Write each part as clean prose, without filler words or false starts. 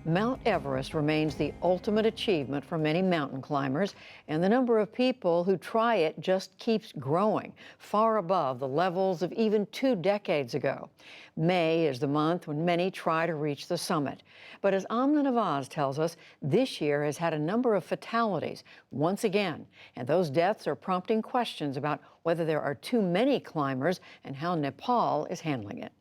Mount Everest remains the ultimate achievement for many mountain climbers, and the number of people who try it just keeps growing, far above the levels of even 2 decades ago. May is the month when many try to reach the summit. But as Amna Nawaz tells us, this year has had a number of fatalities once again, and those deaths are prompting questions about whether there are too many climbers and how Nepal is handling it.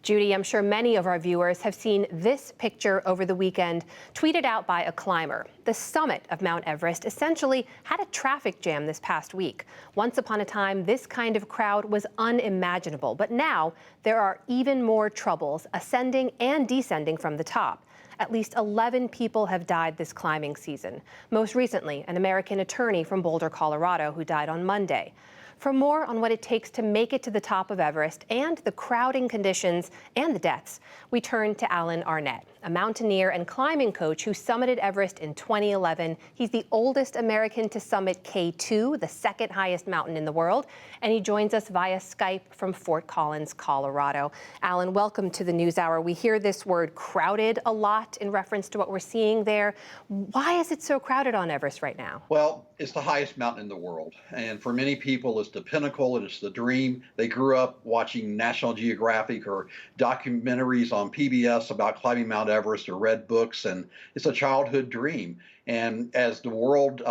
Judy, I'm sure many of our viewers have seen this picture over the weekend, tweeted out by a climber. The summit of Mount Everest essentially had a traffic jam this past week. Once upon a time, this kind of crowd was unimaginable, but now there are even more troubles ascending and descending from the top. At least 11 people have died this climbing season. Most recently, an American attorney from Boulder, Colorado, who died on Monday. For more on what it takes to make it to the top of Everest and the crowding conditions and the deaths, we turn to Alan Arnett, a mountaineer and climbing coach who summited Everest in 2011. He's the oldest American to summit K2, the second highest mountain in the world, and he joins us via Skype from Fort Collins, Colorado. Alan, welcome to the NewsHour. We hear this word crowded a lot in reference to what we're seeing there. Why is it so crowded on Everest right now? Well, it's the highest mountain in the world, and for many people, it's the pinnacle and it's the dream. They grew up watching National Geographic or documentaries on PBS about climbing Mount Everest or read books, and it's a childhood dream. And as the world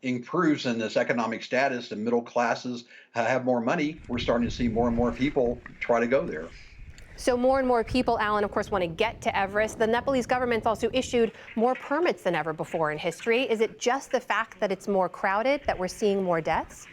improves in this economic status and middle classes have more money, we're starting to see more and more people try to go there. So more and more people, Alan, of course, want to get to Everest. The Nepalese government's also issued more permits than ever before in history. Is it just the fact that it's more crowded that we're seeing more deaths?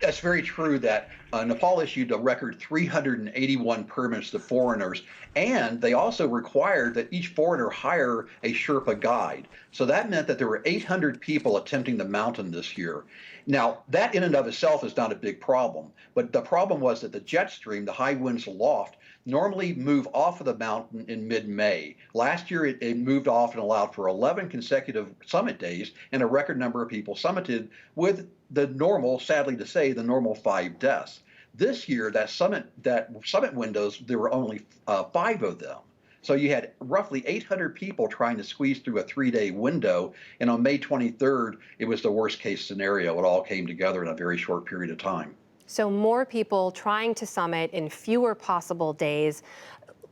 That's very true that Nepal issued a record 381 permits to foreigners, and they also required that each foreigner hire a Sherpa guide. So that meant that there were 800 people attempting the mountain this year. Now, that in and of itself is not a big problem, but the problem was that the jet stream, the high winds aloft, normally move off of the mountain in mid-May. Last year, it moved off and allowed for 11 consecutive summit days, and a record number of people summited with the normal, sadly to say, the normal 5 deaths. This year, that summit windows, there were only 5 of them. So you had roughly 800 people trying to squeeze through a 3-day window, and on May 23rd, it was the worst case scenario. It all came together in a very short period of time. So more people trying to summit in fewer possible days.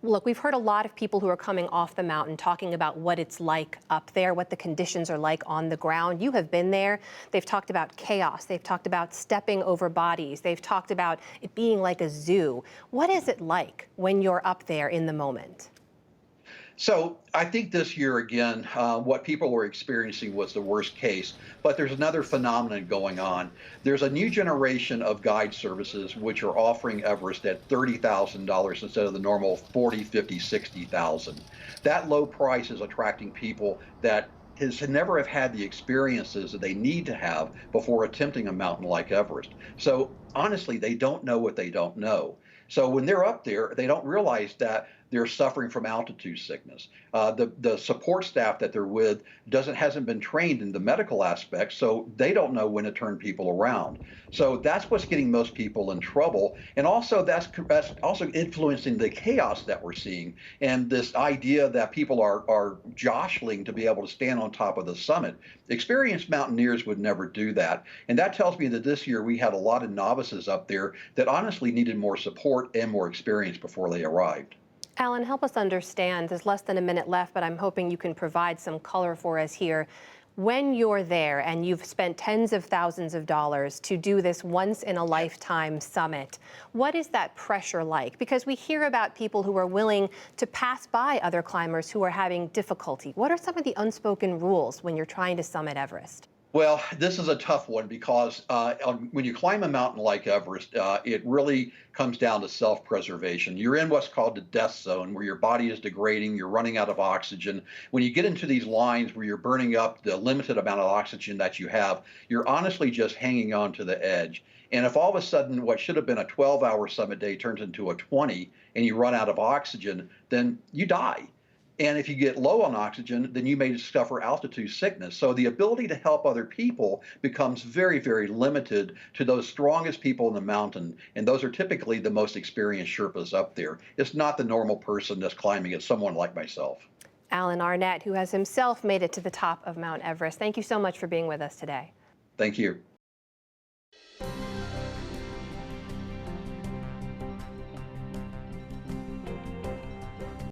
Look, we've heard a lot of people who are coming off the mountain talking about what it's like up there, what the conditions are like on the ground. You have been there. They've talked about chaos. They've talked about stepping over bodies. They've talked about it being like a zoo. What is it like when you're up there in the moment? So I think this year, again, what people were experiencing was the worst case, but there's another phenomenon going on. There's a new generation of guide services which are offering Everest at $30,000 instead of the normal $40,000, $50,000, $60,000. That low price is attracting people that never have had the experiences that they need to have before attempting a mountain like Everest. So honestly, they don't know what they don't know. So when they're up there, they don't realize that they're suffering from altitude sickness. The support staff that they're with hasn't been trained in the medical aspects, so they don't know when to turn people around. So that's what's getting most people in trouble, and also that's also influencing the chaos that we're seeing, and this idea that people are jostling to be able to stand on top of the summit. Experienced mountaineers would never do that, and that tells me that this year we had a lot of novices up there that honestly needed more support and more experience before they arrived. Alan, help us understand. There's less than a minute left, but I'm hoping you can provide some color for us here. When you're there and you've spent tens of thousands of dollars to do this once-in-a-lifetime summit, what is that pressure like? Because we hear about people who are willing to pass by other climbers who are having difficulty. What are some of the unspoken rules when you're trying to summit Everest? Well, this is a tough one because when you climb a mountain like Everest, it really comes down to self-preservation. You're in what's called the death zone, where your body is degrading, you're running out of oxygen. When you get into these lines where you're burning up the limited amount of oxygen that you have, you're honestly just hanging on to the edge. And if all of a sudden what should have been a 12-hour summit day turns into a 20 and you run out of oxygen, then you die. And if you get low on oxygen, then you may suffer altitude sickness. So the ability to help other people becomes very, very limited to those strongest people in the mountain. And those are typically the most experienced Sherpas up there. It's not the normal person that's climbing. It's someone like myself. Alan Arnett, who has himself made it to the top of Mount Everest. Thank you so much for being with us today. Thank you.